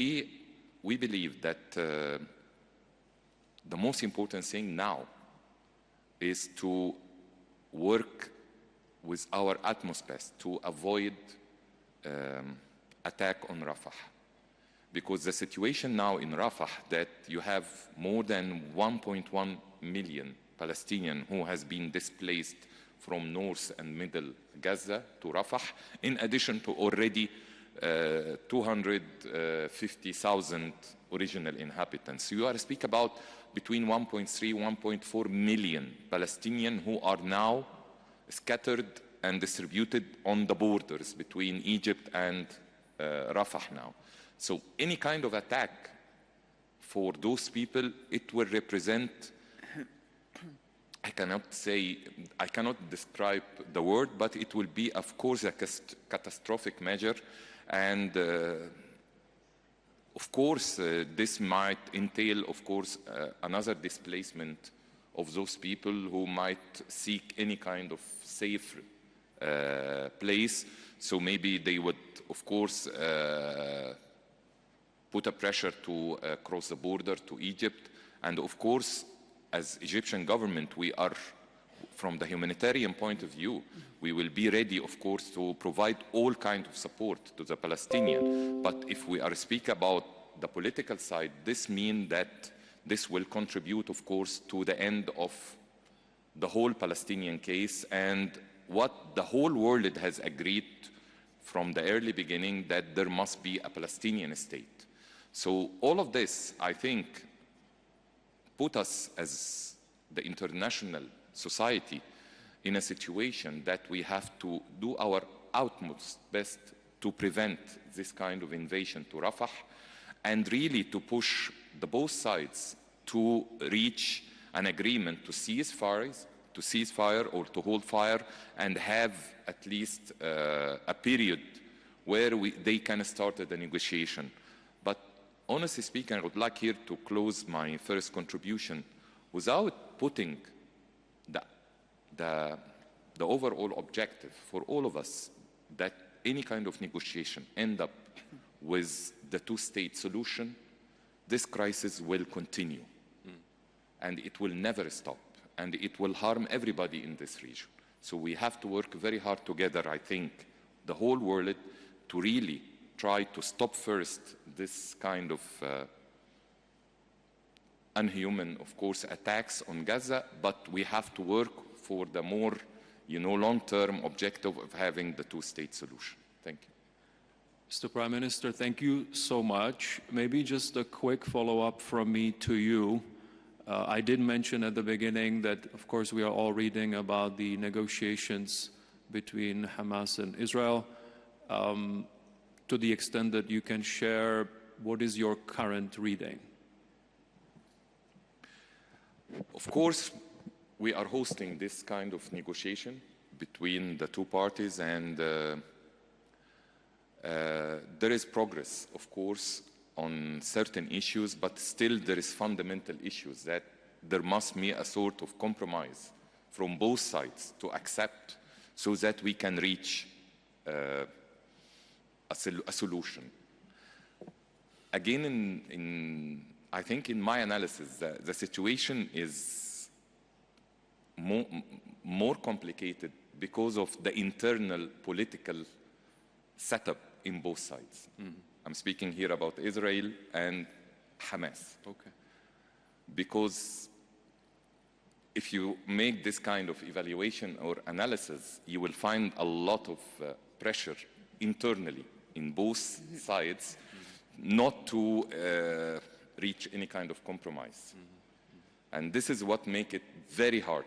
We believe that the most important thing now is to work with our utmost best to avoid attack on Rafah. Because the situation now in Rafah, that you have more than 1.1 million Palestinians who has been displaced from North and Middle Gaza to Rafah, in addition to already 250,000 original inhabitants. You are speak about between 1.3, 1.4 million Palestinians who are now scattered and distributed on the borders between Egypt and Rafah now. So any kind of attack for those people, it will represent, I cannot describe the word, but it will be, of course, a catastrophic measure. And of course, this might entail, of course, another displacement of those people who might seek any kind of safe place. So maybe they would, of course, put a pressure to cross the border to Egypt. And of course, as Egyptian government, we are, from the humanitarian point of view, we will be ready, of course, to provide all kinds of support to the Palestinians. But if we are speaking about the political side, this means that this will contribute, of course, to the end of the whole Palestinian case and what the whole world has agreed from the early beginning, that there must be a Palestinian state. So all of this, I think, put us as the international society in a situation that we have to do our utmost best to prevent this kind of invasion to Rafah, and really to push the both sides to reach an agreement to cease fire or to hold fire, and have at least a period where they can start the negotiation. But honestly speaking, I would like here to close my first contribution without putting the overall objective for all of us, that any kind of negotiation end up with the two-state solution. This crisis will continue, and it will never stop, and it will harm everybody in this region. So we have to work very hard together, I think, the whole world, to really try to stop first this kind of unhuman, of course, attacks on Gaza, but we have to work for the more, long-term objective of having the two-state solution. Thank you. Mr. Prime Minister, thank you so much. Maybe just a quick follow-up from me to you. I did mention at the beginning that, of course, we are all reading about the negotiations between Hamas and Israel. To the extent that you can share, what is your current reading? Of course, we are hosting this kind of negotiation between the two parties, and there is progress, of course, on certain issues, but still there is fundamental issues that there must be a sort of compromise from both sides to accept, so that we can reach a solution. Again, I think in my analysis, the situation is more complicated because of the internal political setup in both sides. I'm speaking here about Israel and Hamas. Okay. Because if you make this kind of evaluation or analysis, you will find a lot of pressure internally in both sides not to reach any kind of compromise. And this is what makes it very hard,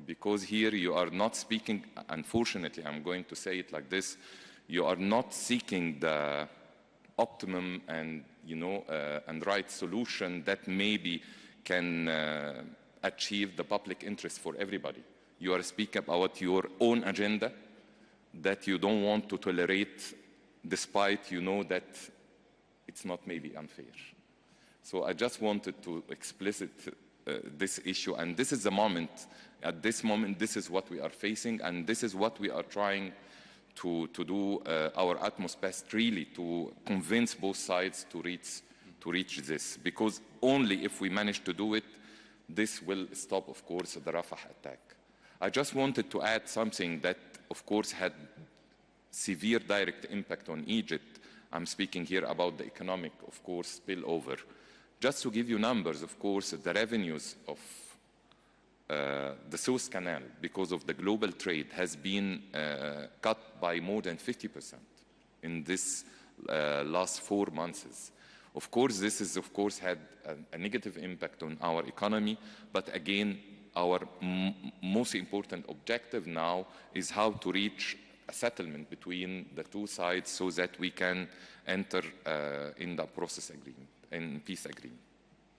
because here you are not speaking, unfortunately, I'm going to say it like this, you are not seeking the optimum and, and right solution that maybe can achieve the public interest for everybody. You are speaking about your own agenda that you don't want to tolerate, despite you know that it's not maybe unfair. So I just wanted to explicit this issue, and this is the moment, at this moment, this is what we are facing, and this is what we are trying to do our utmost best really to convince both sides to reach this, because only if we manage to do it, this will stop, of course, the Rafah attack. I just wanted to add something that, of course, had severe direct impact on Egypt. I'm speaking here about the economic, of course, spillover. Just to give you numbers, of course, the revenues of the Suez Canal, because of the global trade, has been cut by more than 50% in this last 4 months. Of course, this has, of course, had a negative impact on our economy, but again, our most important objective now is how to reach a settlement between the two sides so that we can enter in the process agreement, in peace agreement.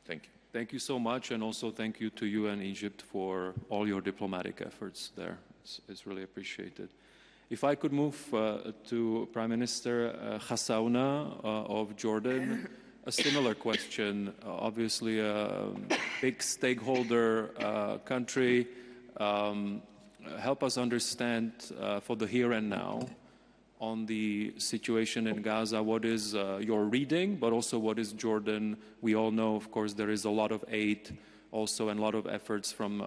Thank you. Thank you so much, and also thank you to you and Egypt for all your diplomatic efforts there. It's really appreciated. If I could move to Prime Minister Khassaouna of Jordan, a similar question. Obviously, a big stakeholder country. Help us understand for the here and now on the situation in Gaza. What is your reading, but also what is Jordan? We all know, of course, there is a lot of aid also and a lot of efforts from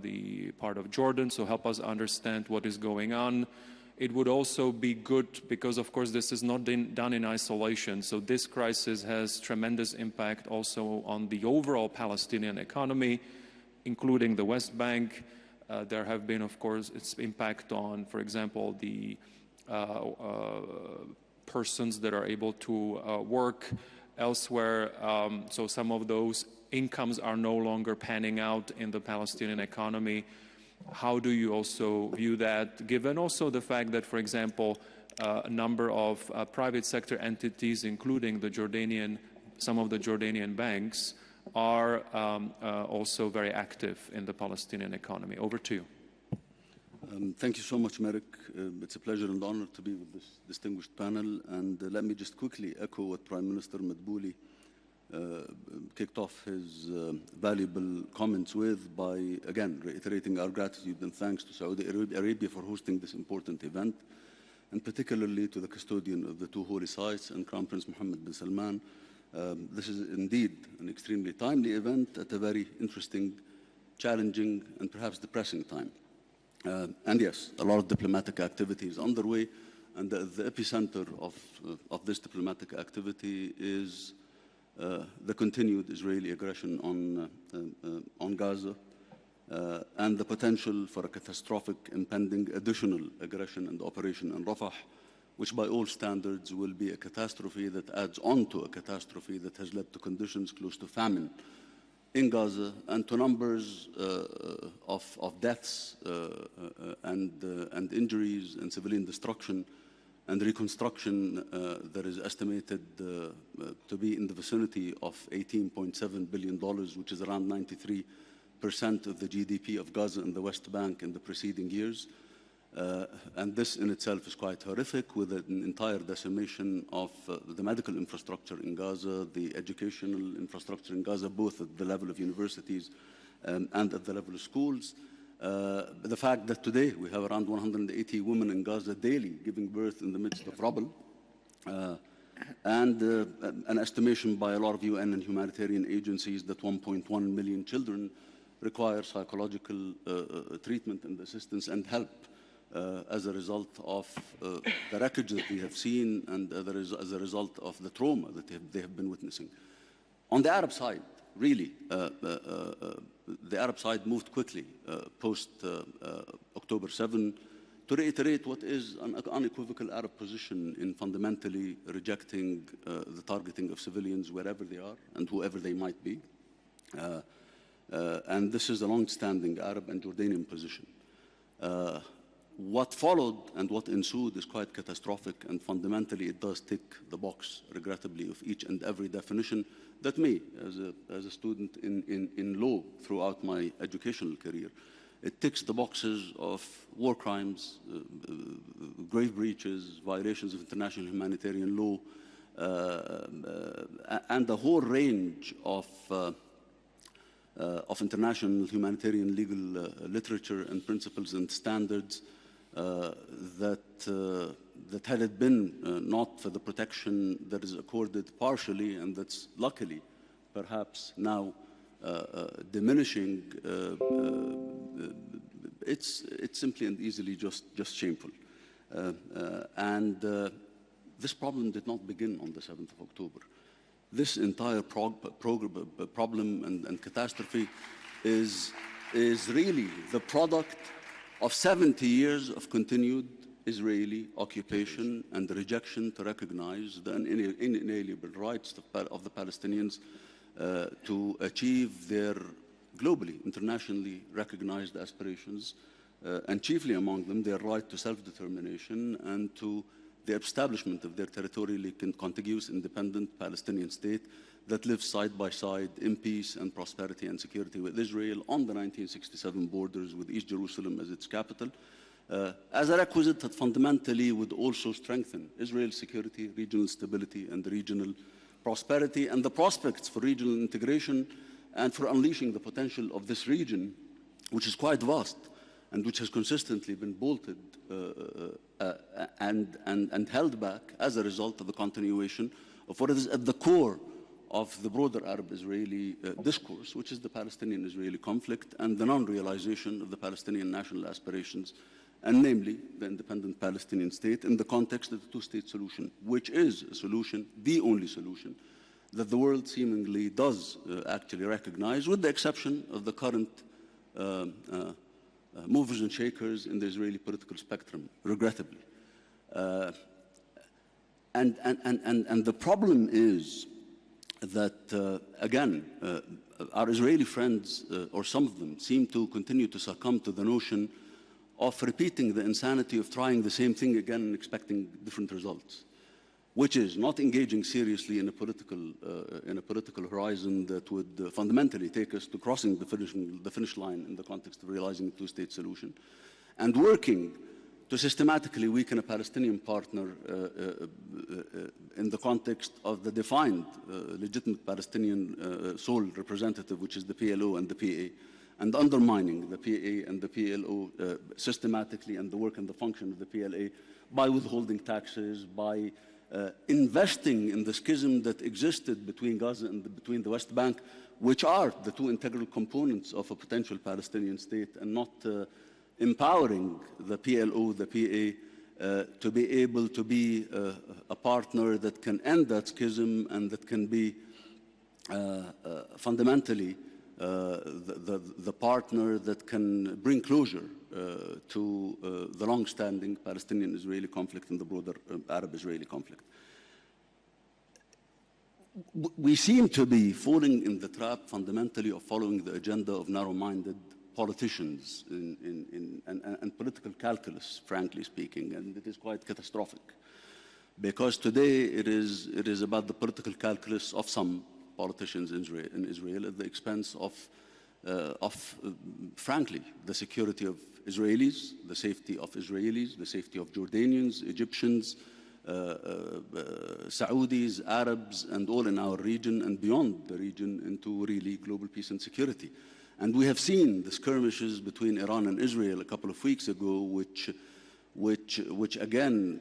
the part of Jordan. So help us understand what is going on. It would also be good because, of course, this is not done in isolation. So this crisis has tremendous impact also on the overall Palestinian economy, including the West Bank. There have been, of course, its impact on, for example, the persons that are able to work elsewhere. So some of those incomes are no longer panning out in the Palestinian economy. How do you also view that, given also the fact that, for example, a number of private sector entities, including the some of the Jordanian banks, are also very active in the Palestinian economy? Over to you. Thank you so much, Merrick. It's a pleasure and honor to be with this distinguished panel. And let me just quickly echo what Prime Minister Madbouli kicked off his valuable comments with by, again, reiterating our gratitude and thanks to Saudi Arabia for hosting this important event, and particularly to the custodian of the two holy sites and Crown Prince Mohammed bin Salman. This is indeed an extremely timely event at a very interesting, challenging, and perhaps depressing time. And yes, a lot of diplomatic activity is underway, and the epicenter of this diplomatic activity is the continued Israeli aggression on Gaza and the potential for a catastrophic impending additional aggression and operation in Rafah, which by all standards will be a catastrophe that adds on to a catastrophe that has led to conditions close to famine in Gaza and to numbers of deaths and injuries and civilian destruction and reconstruction that is estimated to be in the vicinity of $18.7 billion, which is around 93% of the GDP of Gaza and the West Bank in the preceding years. And this in itself is quite horrific, with an entire decimation of the medical infrastructure in Gaza, the educational infrastructure in Gaza, both at the level of universities and at the level of schools. The fact that today we have around 180 women in Gaza daily giving birth in the midst of rubble, and an estimation by a lot of UN and humanitarian agencies that 1.1 million children require psychological treatment and assistance and help as a result of the wreckage that we have seen and as a result of the trauma that they have been witnessing. On the Arab side, really, the Arab side moved quickly post October 7 to reiterate what is an unequivocal Arab position in fundamentally rejecting the targeting of civilians wherever they are and whoever they might be. And this is a long-standing Arab and Jordanian position. What followed and what ensued is quite catastrophic, and fundamentally it does tick the box, regrettably, of each and every definition that me, as a student in law throughout my educational career, it ticks the boxes of war crimes, grave breaches, violations of international humanitarian law, and a whole range of international humanitarian legal literature and principles and standards that had it been not for the protection that is accorded partially, and that's luckily perhaps now diminishing, it's simply and easily just shameful. This problem did not begin on the 7th of October. This entire problem and catastrophe is really the product of 70 years of continued Israeli occupation and the rejection to recognize the inalienable rights of the Palestinians to achieve their globally, internationally recognized aspirations, and chiefly among them their right to self-determination and to the establishment of their territorially contiguous independent Palestinian state that lives side by side in peace and prosperity and security with Israel on the 1967 borders, with East Jerusalem as its capital, as a requisite that fundamentally would also strengthen Israel's security, regional stability, and regional prosperity, and the prospects for regional integration and for unleashing the potential of this region, which is quite vast and which has consistently been bolted and held back as a result of the continuation of what is at the core of the broader Arab-Israeli discourse, which is the Palestinian-Israeli conflict and the non-realization of the Palestinian national aspirations, and namely the independent Palestinian state in the context of the two-state solution, which is a solution, the only solution, that the world seemingly does actually recognize, with the exception of the current movers and shakers in the Israeli political spectrum, regrettably. And the problem is that, again, our Israeli friends, or some of them, seem to continue to succumb to the notion of repeating the insanity of trying the same thing again and expecting different results, which is not engaging seriously in a political horizon that would fundamentally take us to crossing the finish line in the context of realizing a two-state solution, and working to systematically weaken a Palestinian partner in the context of the defined legitimate Palestinian sole representative, which is the PLO and the PA, and undermining the PA and the PLO systematically, and the work and the function of the PLA by withholding taxes, by investing in the schism that existed between Gaza and between the West Bank, which are the two integral components of a potential Palestinian state, and not empowering the PLO, the PA, to be able to be a partner that can end that schism and that can be fundamentally the partner that can bring closure to the long-standing Palestinian-Israeli conflict and the broader Arab-Israeli conflict. We seem to be falling in the trap fundamentally of following the agenda of narrow-minded politicians and political calculus, frankly speaking, and it is quite catastrophic. Because today it is about the political calculus of some politicians in Israel at the expense of frankly, the security of Israelis, the safety of Israelis, the safety of Jordanians, Egyptians, Saudis, Arabs, and all in our region and beyond the region into really global peace and security. And we have seen the skirmishes between Iran and Israel a couple of weeks ago, which again,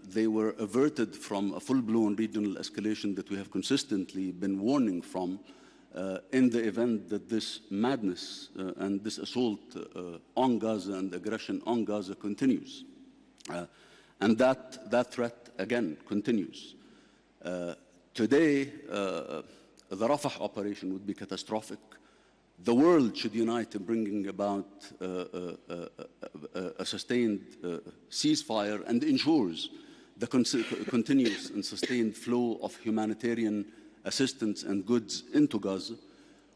they were averted from a full-blown regional escalation that we have consistently been warning from in the event that this madness and this assault on Gaza and aggression on Gaza continues. And that threat, again, continues. Today, the Rafah operation would be catastrophic. The world should unite in bringing about a sustained ceasefire and ensures the continuous and sustained flow of humanitarian assistance and goods into Gaza.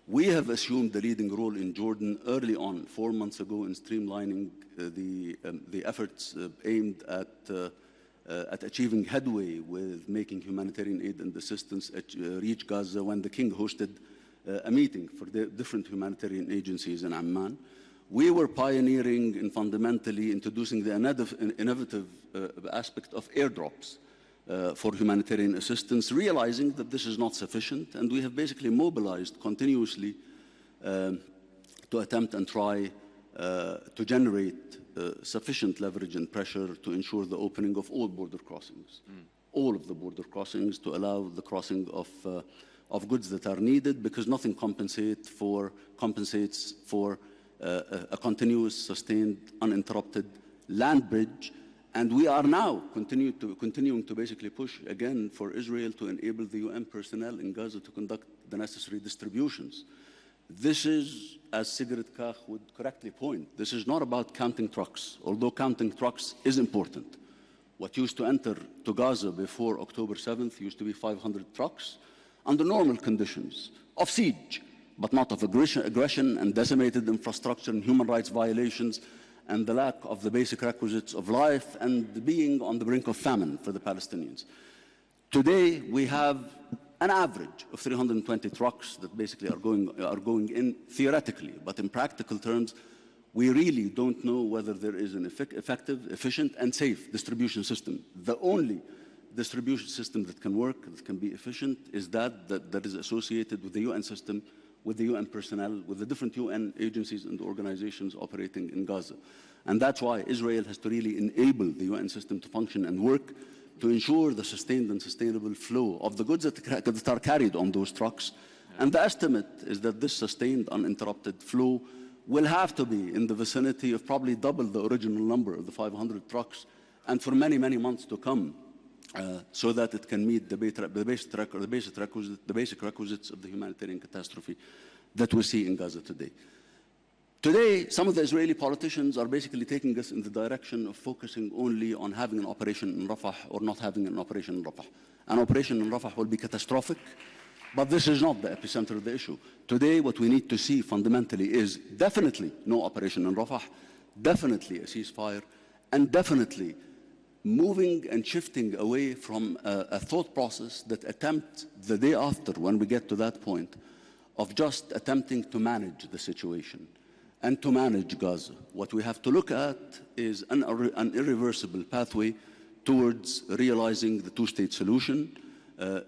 We have assumed the leading role in Jordan early on, 4 months ago, in streamlining the efforts aimed at achieving headway with making humanitarian aid and assistance reach Gaza when the king hosted a meeting for the different humanitarian agencies in Amman. We were pioneering in fundamentally introducing the innovative aspect of airdrops for humanitarian assistance, realizing that this is not sufficient, and we have basically mobilized continuously to attempt and try to generate sufficient leverage and pressure to ensure the opening of all border crossings, all of the border crossings, to allow the crossing of goods that are needed, because nothing compensates for a continuous, sustained, uninterrupted land bridge. And we are now continuing to basically push again for Israel to enable the UN personnel in Gaza to conduct the necessary distributions. This is, as Sigrid Kaag would correctly point, this is not about counting trucks, although counting trucks is important. What used to enter to Gaza before October 7th used to be 500 trucks under normal conditions of siege, but not of aggression and decimated infrastructure and human rights violations and the lack of the basic requisites of life and being on the brink of famine for the Palestinians. Today, we have an average of 320 trucks that basically are going in theoretically, but in practical terms, we really don't know whether there is an effective, efficient, and safe distribution system. The only distribution system that can work, that can be efficient, is that is associated with the UN system, with the UN personnel, with the different UN agencies and organizations operating in Gaza. And that's why Israel has to really enable the UN system to function and work to ensure the sustained and sustainable flow of the goods that are carried on those trucks. And the estimate is that this sustained, uninterrupted flow will have to be in the vicinity of probably double the original number of the 500 trucks, and for many, many months to come, so that it can meet the basic requisites of the humanitarian catastrophe that we see in Gaza today. Today, some of the Israeli politicians are basically taking us in the direction of focusing only on having an operation in Rafah or not having an operation in Rafah. An operation in Rafah will be catastrophic, but this is not the epicenter of the issue. Today, what we need to see fundamentally is definitely no operation in Rafah, definitely a ceasefire, and definitely moving and shifting away from a thought process that attempts the day after, when we get to that point, of just attempting to manage the situation and to manage Gaza. What we have to look at is an irreversible pathway towards realizing the two-state solution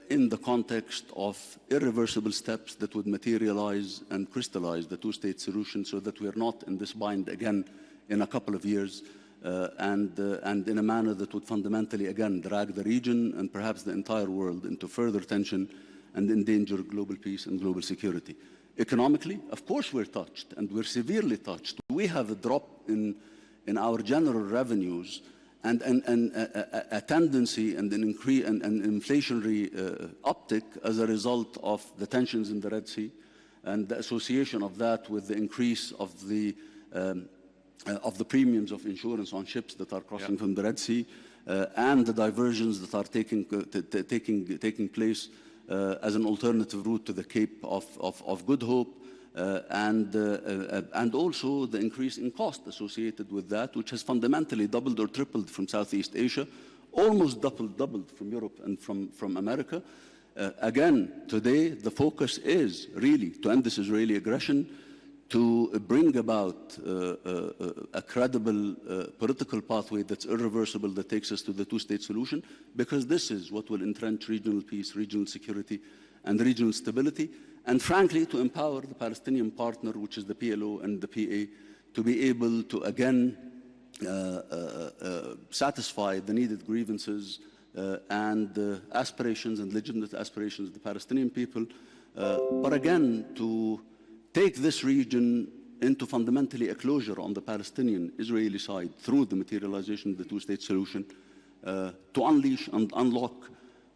in the context of irreversible steps that would materialize and crystallize the two-state solution, so that we are not in this bind again in a couple of years, and in a manner that would fundamentally, again, drag the region and perhaps the entire world into further tension and endanger global peace and global security. Economically, of course we're touched, and we're severely touched. We have a drop in our general revenues and a tendency and an increase and an inflationary uptick as a result of the tensions in the Red Sea and the association of that with the increase of the premiums of insurance on ships that are crossing from the Red Sea, and the diversions that are taking place as an alternative route to the Cape of Good Hope, and also the increase in cost associated with that, which has fundamentally doubled or tripled from Southeast Asia, almost doubled from Europe and from America. Again, today, the focus is really to end this Israeli aggression, to bring about a credible political pathway that's irreversible, that takes us to the two-state solution, because this is what will entrench regional peace, regional security, and regional stability, and frankly, to empower the Palestinian partner, which is the PLO and the PA, to be able to, again, satisfy the needed grievances and aspirations and legitimate aspirations of the Palestinian people, but again, to take this region into fundamentally a closure on the Palestinian-Israeli side through the materialization of the two-state solution, to unleash and unlock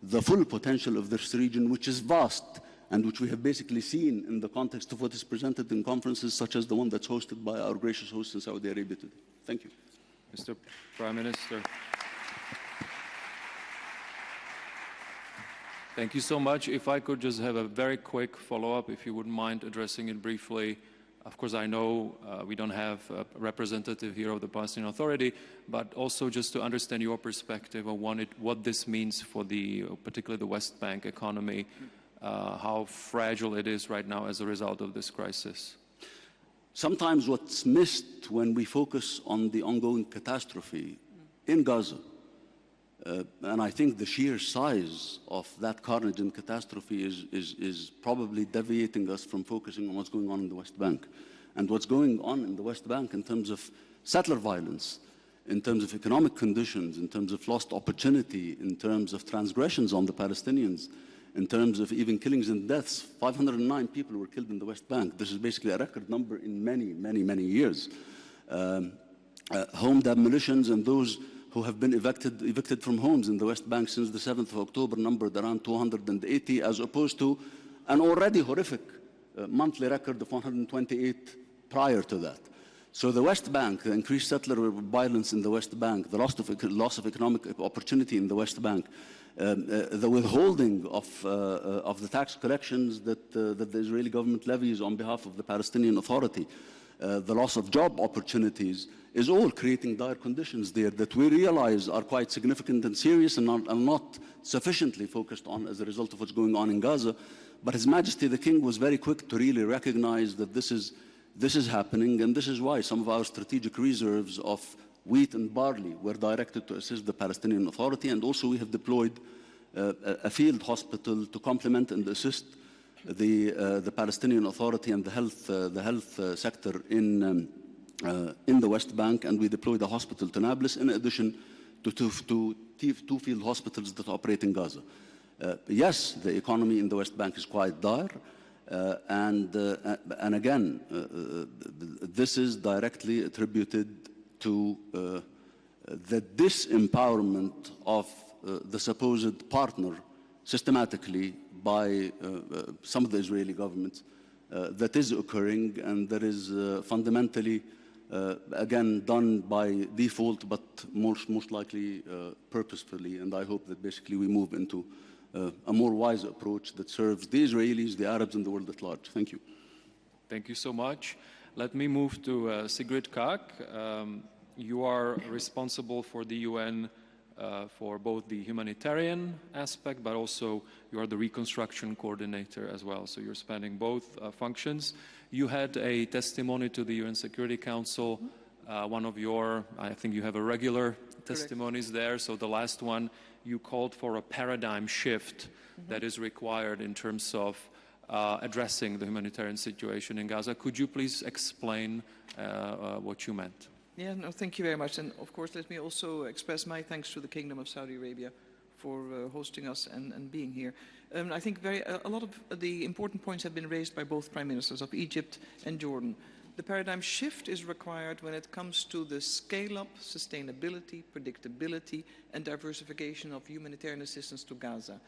the full potential of this region, which is vast and which we have basically seen in the context of what is presented in conferences such as the one that's hosted by our gracious host in Saudi Arabia today. Thank you. Mr. Prime Minister. Thank you so much. If I could just have a very quick follow-up, if you wouldn't mind addressing it briefly. Of course, I know we don't have a representative here of the Palestinian Authority, but also just to understand your perspective on what this means for particularly the West Bank economy, how fragile it is right now as a result of this crisis. Sometimes what's missed when we focus on the ongoing catastrophe in Gaza, and I think the sheer size of that carnage and catastrophe is probably deviating us from focusing on what's going on in the West Bank. And what's going on in the West Bank in terms of settler violence, in terms of economic conditions, in terms of lost opportunity, in terms of transgressions on the Palestinians, in terms of even killings and deaths. 509 people were killed in the West Bank. This is basically a record number in many, many, many years. Home demolitions and those who have been evicted from homes in the West Bank since the 7th of October numbered around 280, as opposed to an already horrific monthly record of 128 prior to that. So the West Bank, the increased settler violence in the West Bank, the loss of economic opportunity in the West Bank, the withholding of the tax collections that the Israeli government levies on behalf of the Palestinian Authority, the loss of job opportunities, is all creating dire conditions there that we realize are quite significant and serious and not sufficiently focused on as a result of what's going on in Gaza. But His Majesty the King was very quick to really recognize that this is happening, and this is why some of our strategic reserves of wheat and barley were directed to assist the Palestinian Authority, and also we have deployed a field hospital to complement and assist the Palestinian Authority and the health sector in the West Bank, and we deployed a hospital to Nablus in addition to two field hospitals that operate in Gaza. Yes, the economy in the West Bank is quite dire, and again, this is directly attributed to the disempowerment of the supposed partner systematically by some of the Israeli governments that is occurring, and that is fundamentally again done by default, but most likely purposefully. And I hope that basically we move into a more wise approach that serves the Israelis, the Arabs, and the world at large. Thank you. Thank you so much. Let me move to Sigrid Kaak. You are responsible for the UN for both the humanitarian aspect, but also you are the reconstruction coordinator as well. So you're spanning both functions. You had a testimony to the UN Security Council. One of your, I think you have a regular testimonies there. So the last one, you called for a paradigm shift that is required in terms of addressing the humanitarian situation in Gaza. Could you please explain what you meant? Yeah, no, thank you very much. And of course, let me also express my thanks to the Kingdom of Saudi Arabia for hosting us and being here. I think a lot of the important points have been raised by both Prime Ministers of Egypt and Jordan. The paradigm shift is required when it comes to the scale-up, sustainability, predictability, and diversification of humanitarian assistance to Gaza.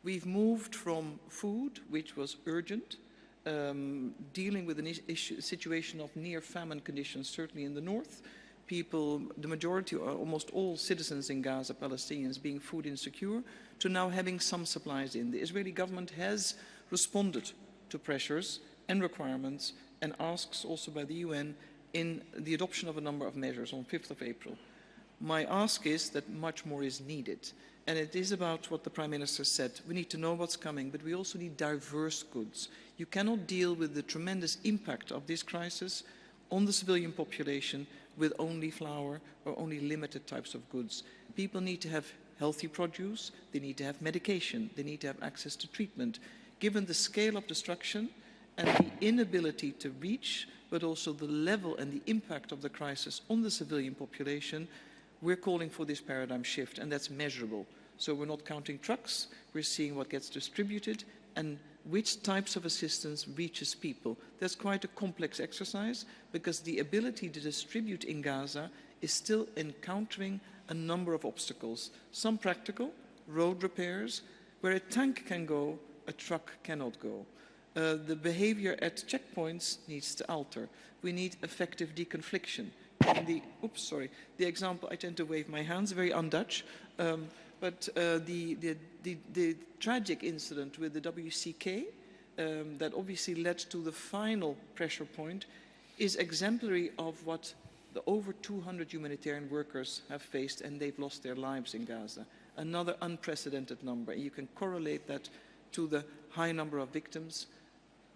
We've moved from food, which was urgent, dealing with a situation of near famine conditions, certainly in the north. People, the majority or almost all citizens in Gaza, Palestinians, being food insecure, to now having some supplies in. The Israeli government has responded to pressures and requirements and asks also by the UN in the adoption of a number of measures on 5th of April. My ask is that much more is needed. And it is about what the Prime Minister said. We need to know what's coming, but we also need diverse goods. You cannot deal with the tremendous impact of this crisis on the civilian population with only flour or only limited types of goods. People need to have healthy produce, they need to have medication, they need to have access to treatment. Given the scale of destruction and the inability to reach, but also the level and the impact of the crisis on the civilian population, we're calling for this paradigm shift, and that's measurable. So we're not counting trucks, we're seeing what gets distributed and which types of assistance reaches people. That's quite a complex exercise because the ability to distribute in Gaza is still encountering a number of obstacles. Some practical, road repairs, where a tank can go, a truck cannot go. The behavior at checkpoints needs to alter. We need effective deconfliction. The example, I tend to wave my hands, very un-Dutch, but the tragic incident with the WCK that obviously led to the final pressure point is exemplary of what the over 200 humanitarian workers have faced, and they've lost their lives in Gaza. Another unprecedented number. And you can correlate that to the high number of victims,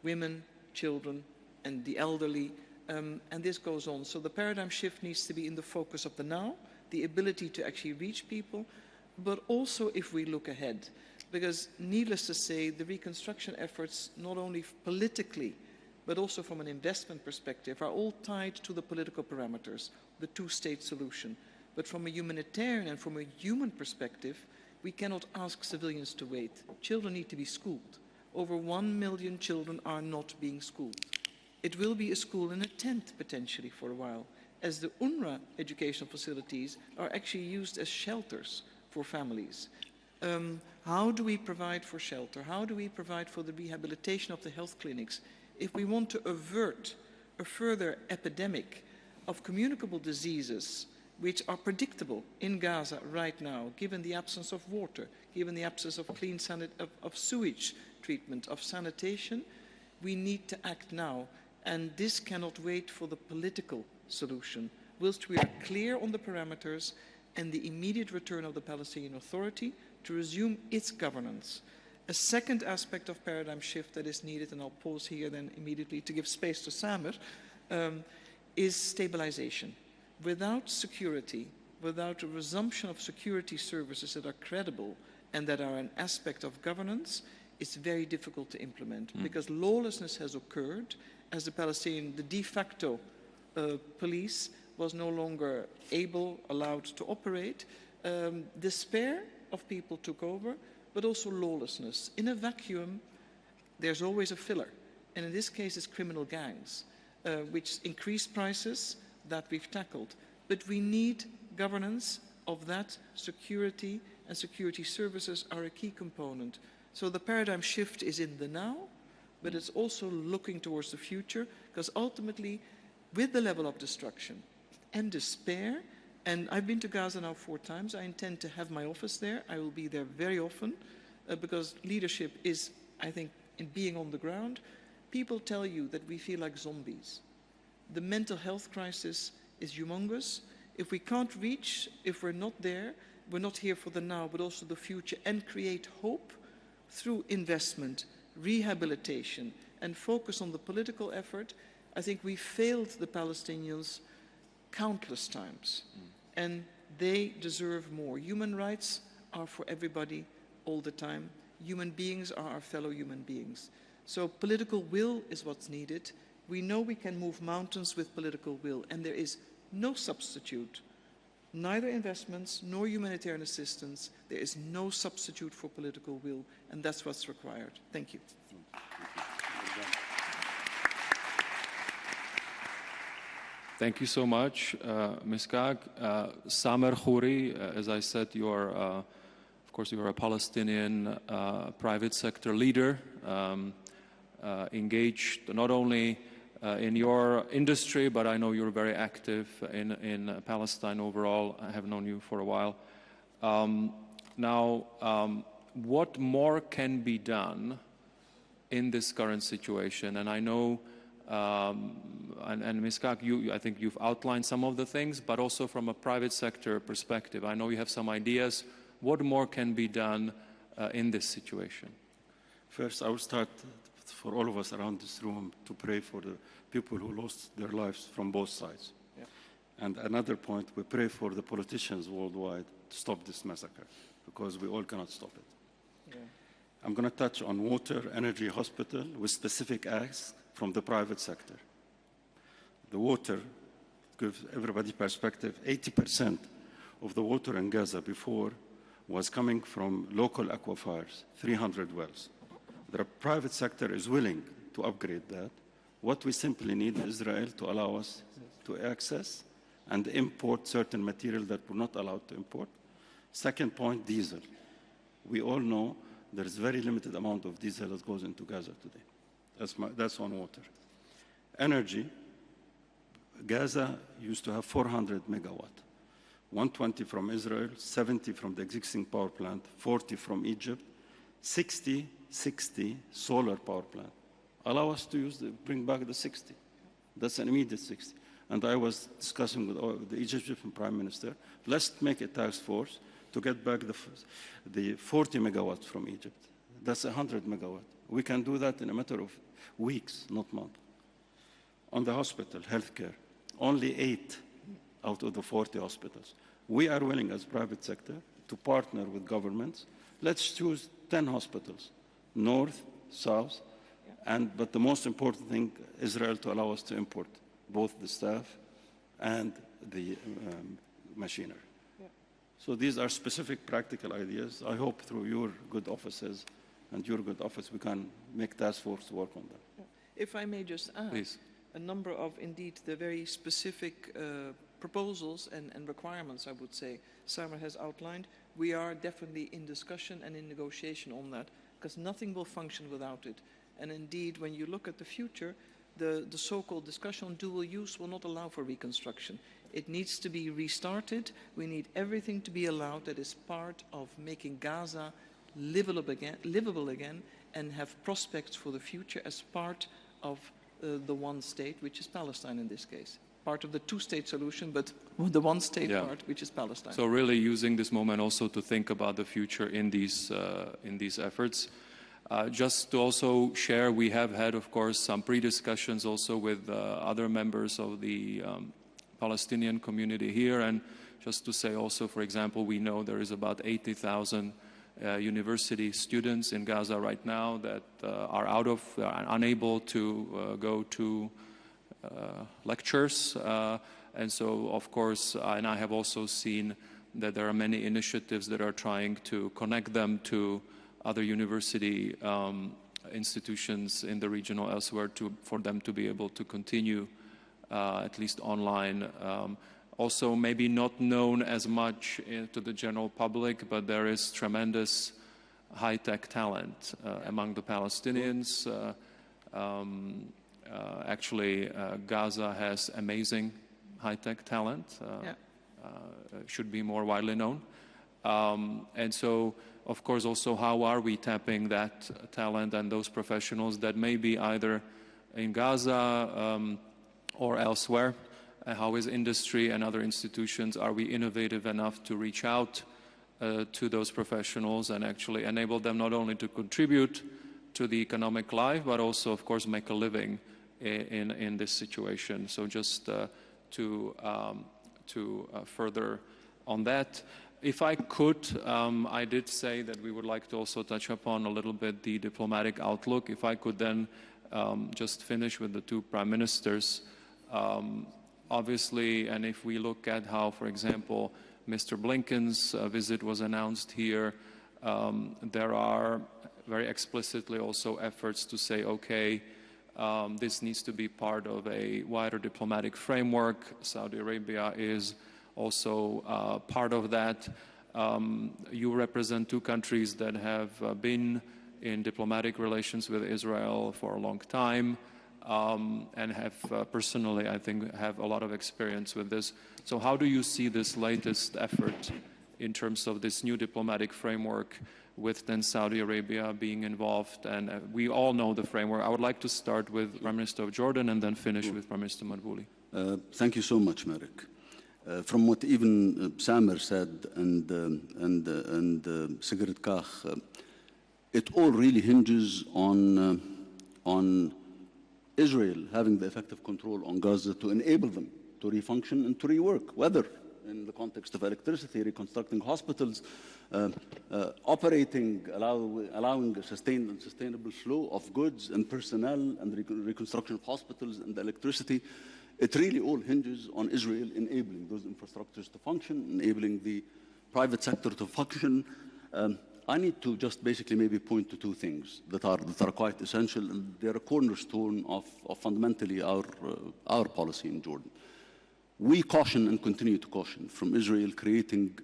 women, children, and the elderly. And this goes on. So the paradigm shift needs to be in the focus of the now, the ability to actually reach people, but also if we look ahead. Because needless to say, the reconstruction efforts not only politically but also from an investment perspective, are all tied to the political parameters, the two-state solution. But from a humanitarian and from a human perspective, we cannot ask civilians to wait. Children need to be schooled. Over 1 million children are not being schooled. It will be a school in a tent, potentially, for a while, as the UNRWA educational facilities are actually used as shelters for families. How do we provide for shelter? How do we provide for the rehabilitation of the health clinics? If we want to avert a further epidemic of communicable diseases which are predictable in Gaza right now, given the absence of water, given the absence of clean of sewage treatment, of sanitation, we need to act now. And this cannot wait for the political solution. Whilst we are clear on the parameters and the immediate return of the Palestinian Authority to resume its governance. A second aspect of paradigm shift that is needed, and I'll pause here then immediately to give space to Samer, is stabilization. Without security, without a resumption of security services that are credible and that are an aspect of governance, it's very difficult to implement because lawlessness has occurred as the de facto police was no longer allowed to operate. Despair of people took over, but also lawlessness. In a vacuum, there's always a filler. And in this case, it's criminal gangs, which increase prices that we've tackled. But we need governance of that. Security and security services are a key component. So the paradigm shift is in the now, but it's also looking towards the future, because ultimately, with the level of destruction and despair, and I've been to Gaza now 4 times, I intend to have my office there. I will be there very often, because leadership is, I think, in being on the ground. People tell you that we feel like zombies. The mental health crisis is humongous. If we can't reach, if we're not there, we're not here for the now, but also the future, and create hope through investment, rehabilitation, and focus on the political effort, I think we failed the Palestinians countless times. And they deserve more. Human rights are for everybody all the time. Human beings are our fellow human beings. So political will is what's needed. We know we can move mountains with political will, and there is no substitute, neither investments nor humanitarian assistance. There is no substitute for political will, and that's what's required. Thank you. Thank you so much, Ms. Kag. Samer Khouri, as I said, you are, of course, you are a Palestinian private sector leader, engaged not only in your industry, but I know you're very active in Palestine overall. I have known you for a while. Now, what more can be done in this current situation? And I know, and Ms. Kag, I think you've outlined some of the things, but also from a private sector perspective, I know you have some ideas. What more can be done in this situation? First, I will start for all of us around this room to pray for the people who lost their lives from both sides. Yeah. And another point, we pray for the politicians worldwide to stop this massacre, because we all cannot stop it. Yeah. I'm going to touch on water, energy, hospital, with specific acts from the private sector. The water, gives everybody perspective, 80% of the water in Gaza before was coming from local aquifers, 300 wells. The private sector is willing to upgrade that. What we simply need Israel to allow us to access and import certain material that we're not allowed to import. Second point, diesel. We all know there's very limited amount of diesel that goes into Gaza today. That's on water. Energy, Gaza used to have 400 megawatt. 120 from Israel, 70 from the existing power plant, 40 from Egypt, 60 solar power plant. Allow us to bring back the 60. That's an immediate 60. And I was discussing with the Egyptian Prime Minister, let's make a task force to get back the 40 megawatts from Egypt. That's 100 megawatt. We can do that in a matter of weeks, not months. On the hospital, healthcare, only 8 out of the 40 hospitals. We are willing as private sector to partner with governments. Let's choose 10 hospitals, north, south, But the most important thing, Israel to allow us to import both the staff and the machinery. Yeah. So these are specific practical ideas. I hope through your good offices and your good office we can make task force work on them. Yeah. If I may just add, please. A number of, indeed, the very specific proposals and requirements, I would say, Samer has outlined. We are definitely in discussion and in negotiation on that, because nothing will function without it. And indeed, when you look at the future, the so-called discussion on dual use will not allow for reconstruction. It needs to be restarted. We need everything to be allowed that is part of making Gaza livable again and have prospects for the future as part of the one state, which is Palestine in this case. Part of the two-state solution, but the one-state part, which is Palestine. So really using this moment also to think about the future in these efforts. Just to also share, we have had, of course, some pre-discussions also with other members of the Palestinian community here. And just to say also, for example, we know there is about 80,000 university students in Gaza right now that are unable to go to lectures. And so, of course, and I have also seen that there are many initiatives that are trying to connect them to other university institutions in the region or elsewhere for them to be able to continue at least online. Also maybe not known as much to the general public, but there is tremendous high-tech talent among the Palestinians. Actually, Gaza has amazing high-tech talent, should be more widely known. And so, of course, also how are we tapping that talent and those professionals that may be either in Gaza or elsewhere? How is industry and other institutions, are we innovative enough to reach out to those professionals and actually enable them not only to contribute to the economic life, but also, of course, make a living in this situation. So just to further on that, if I could, I did say that we would like to also touch upon a little bit the diplomatic outlook. If I could then just finish with the two prime ministers. Obviously, and if we look at how, for example, Mr. Blinken's visit was announced here, there are very explicitly also efforts to say, okay, this needs to be part of a wider diplomatic framework. Saudi Arabia is also part of that. You represent two countries that have been in diplomatic relations with Israel for a long time. And have personally, I think, have a lot of experience with this. So how do you see this latest effort in terms of this new diplomatic framework with then Saudi Arabia being involved? And we all know the framework. I would like to start with Prime Minister of Jordan and then finish with Prime Minister Madbouli. Thank you so much, Marek. From what even Samer said and Sigrid Kach, it all really hinges on Israel having the effective control on Gaza to enable them to refunction and to rework, whether in the context of electricity, reconstructing hospitals, operating, allowing a sustainable flow of goods and personnel and reconstruction of hospitals and electricity. It really all hinges on Israel enabling those infrastructures to function, enabling the private sector to function. I need to just basically maybe point to two things that are quite essential, and they're a cornerstone of fundamentally our policy in Jordan. We caution and continue to caution from Israel creating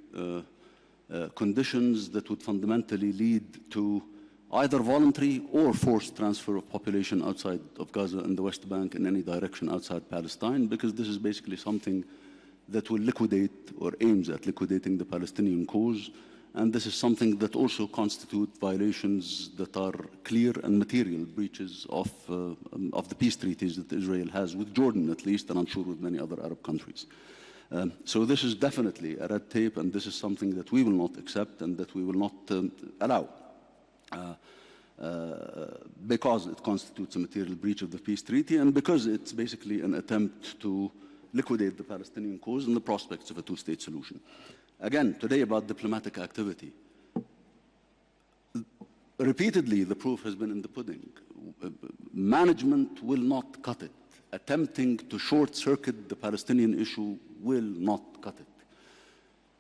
conditions that would fundamentally lead to either voluntary or forced transfer of population outside of Gaza and the West Bank in any direction outside Palestine, because this is basically something that will liquidate or aims at liquidating the Palestinian cause. And this is something that also constitutes violations that are clear and material breaches of the peace treaties that Israel has with Jordan, at least, and I'm sure with many other Arab countries. So this is definitely a red tape, and this is something that we will not accept and that we will not allow, because it constitutes a material breach of the peace treaty and because it's basically an attempt to liquidate the Palestinian cause and the prospects of a two-state solution. Again, today about diplomatic activity. Repeatedly, the proof has been in the pudding. management will not cut it. Attempting to short-circuit the Palestinian issue will not cut it.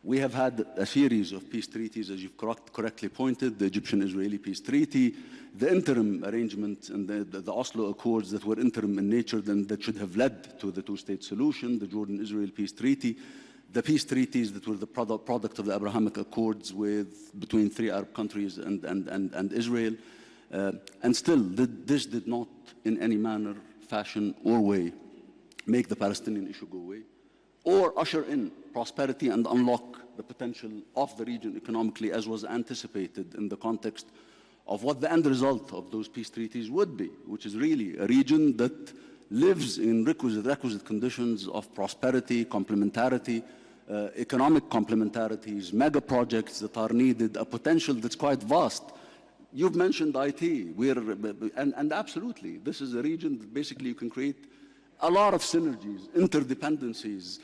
We have had a series of peace treaties, as you've correctly pointed, the Egyptian-Israeli peace treaty, the interim arrangements and the Oslo Accords that were interim in nature and that should have led to the two-state solution, the Jordan-Israel peace treaty, the peace treaties that were the product of the Abrahamic Accords between 3 Arab countries and Israel. And still, this did not in any manner, fashion, or way make the Palestinian issue go away, or usher in prosperity and unlock the potential of the region economically, as was anticipated in the context of what the end result of those peace treaties would be, which is really a region that lives in requisite conditions of prosperity, complementarity, economic complementarities, mega projects that are needed, a potential that's quite vast. You've mentioned IT, and absolutely, this is a region that basically you can create a lot of synergies, interdependencies,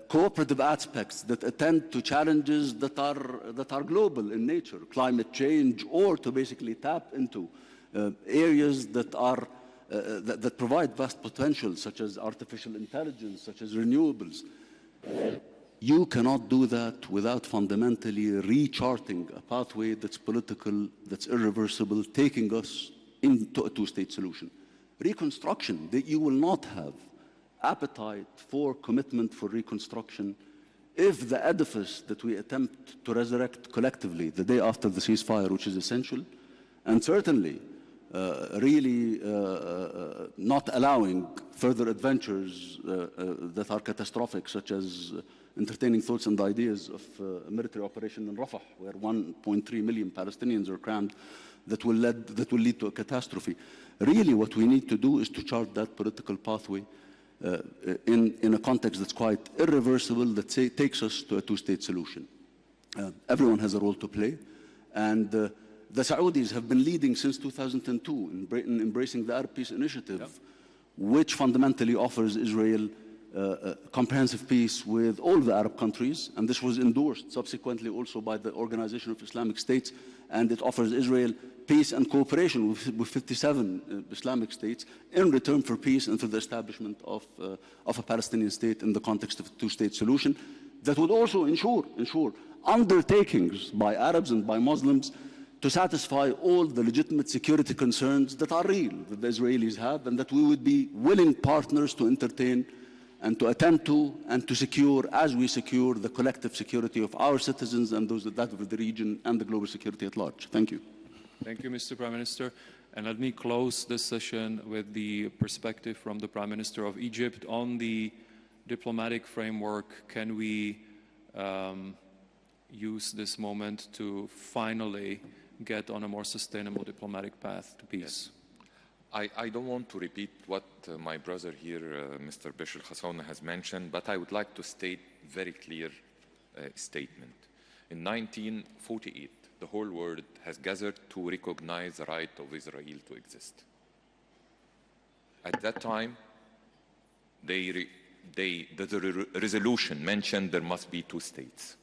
cooperative aspects that attend to challenges that are global in nature, climate change, or to basically tap into areas that provide vast potential, such as artificial intelligence, such as renewables. You cannot do that without fundamentally recharting a pathway that's political, that's irreversible, taking us into a two-state solution. Reconstruction, that you will not have appetite for commitment for reconstruction if the edifice that we attempt to resurrect collectively the day after the ceasefire, which is essential, and certainly really not allowing further adventures that are catastrophic, such as entertaining thoughts and ideas of a military operation in Rafah, where 1.3 million Palestinians are crammed, that will lead to a catastrophe. Really, what we need to do is to chart that political pathway in a context that's quite irreversible, that takes us to a two-state solution. Everyone has a role to play, and the Saudis have been leading since 2002 in embracing the Arab Peace Initiative, which fundamentally offers Israel comprehensive peace with all the Arab countries, and this was endorsed subsequently also by the Organization of Islamic States, and it offers Israel peace and cooperation with 57 Islamic states in return for peace and for the establishment of a Palestinian state in the context of a two-state solution that would also ensure undertakings by Arabs and by Muslims to satisfy all the legitimate security concerns that are real, that the Israelis have, and that we would be willing partners to entertain and to attend to and to secure, as we secure the collective security of our citizens and that of the region and the global security at large. Thank you. Thank you, Mr. Prime Minister. And let me close this session with the perspective from the Prime Minister of Egypt on the diplomatic framework. Can we use this moment to finally get on a more sustainable diplomatic path to peace? Yes. I don't want to repeat what my brother here, Mr. Bashir Khassauna, has mentioned, but I would like to state a very clear statement. In 1948, the whole world has gathered to recognize the right of Israel to exist. At that time, the resolution mentioned there must be two states.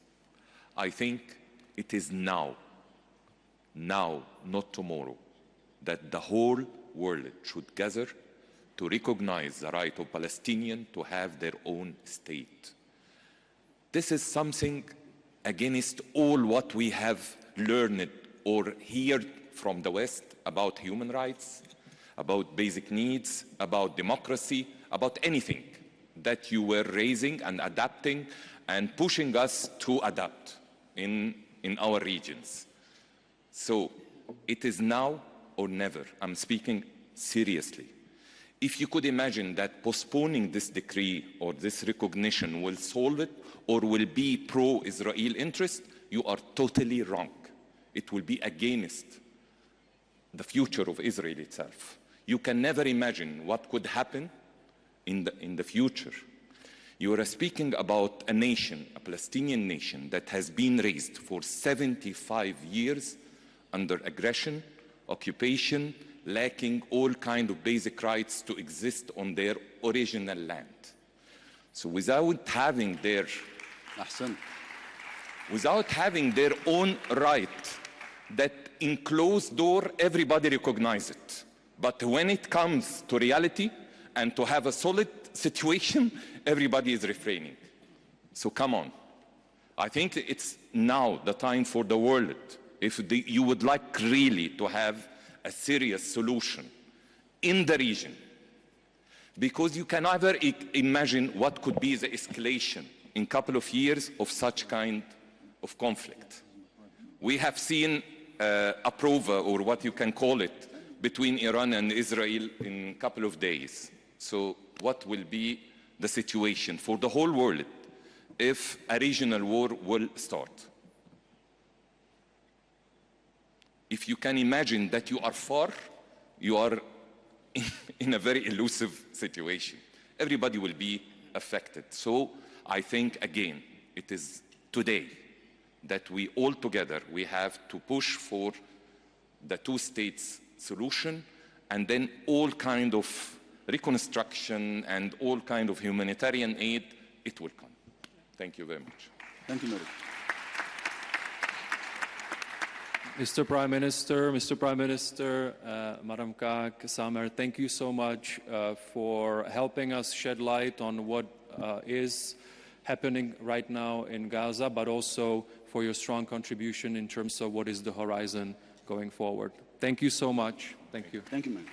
I think it is now, not tomorrow, that the whole world should gather to recognize the right of Palestinians to have their own state. This is something against all what we have learned or heard from the West about human rights, about basic needs, about democracy, about anything that you were raising and adapting and pushing us to adapt in our regions. So it is now or never. I'm speaking seriously. If you could imagine that postponing this decree or this recognition will solve it or will be pro-Israel interest, you are totally wrong. It will be against the future of Israel itself. You can never imagine what could happen in the future. You are speaking about a nation, a Palestinian nation, that has been raised for 75 years under aggression, occupation, lacking all kind of basic rights to exist on their original land. So without having their own right, that in closed door everybody recognizes it. But when it comes to reality and to have a solid situation, everybody is refraining. So come on. I think it's now the time for the world, if you would like really to have a serious solution in the region, because you can never imagine what could be the escalation in a couple of years of such kind of conflict. We have seen a prova, or what you can call it, between Iran and Israel in a couple of days. So what will be the situation for the whole world if a regional war will start? If you can imagine that you are far, you are in a very elusive situation. Everybody will be affected. So I think, again, it is today that we all together, we have to push for the two-state solution, and then all kind of reconstruction and all kind of humanitarian aid, it will come. Thank you very much. Thank you, Merrick. Mr. Prime Minister, Madam Kak, Samer, thank you so much for helping us shed light on what is happening right now in Gaza, but also for your strong contribution in terms of what is the horizon going forward. Thank you so much. Thank you. Thank you, man.